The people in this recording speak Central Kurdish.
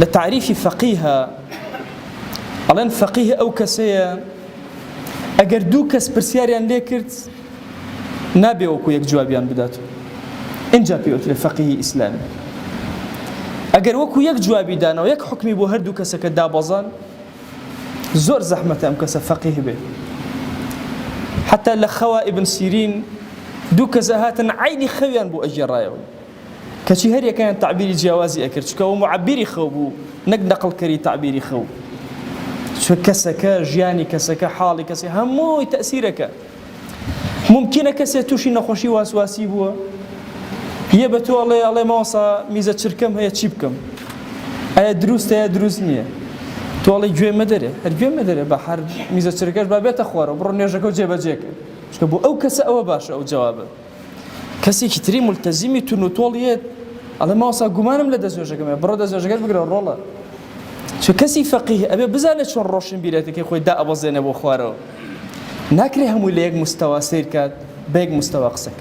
لتعريف فقيه ألان فقيه أو كسيا أجر دو كس برسياريان ليكرت نابي وكو يك جوابيان بداتو إن جابي أتلي فقيه إسلامي أجر وكو يك جوابي دانا ويك حكمي بو هردو كسا كدابزان زور زحمة أم كسا فقيه به حتى لخوا ابن سيرين دو كزهات عيني خويان بو أجر رايوي كشي هريا كان تعبيري جوازي أكرت كو معبيري خو بو نقل كري تعبيري خو شو كسكا جياني كسكا حالي كسكا هموي تأثيرك ممكن كسي توشي نخوشي واسواسي بوا يبتو الله ما وصى ميزة شركم هي تشيبكم هي دروس هي دروس نية تو الله جوي مدري هرجوي مدري بحر ميزة شركاش بابيت أخواره بروني جاكو جيبا جيك شو بو أو كسا أو باش أو جوابه كسي كتير ملتزمي تنوتوليات الله ما وصى جمانم لدزوجكم برو دزوجكم بقرا الرولا شو كسي فقيه أبي بزالة شو الروشن بيراتك يخوي دا أبو زينب وخواره ناكره هم اللي يك مستوى سير كات بيك مستوى قصك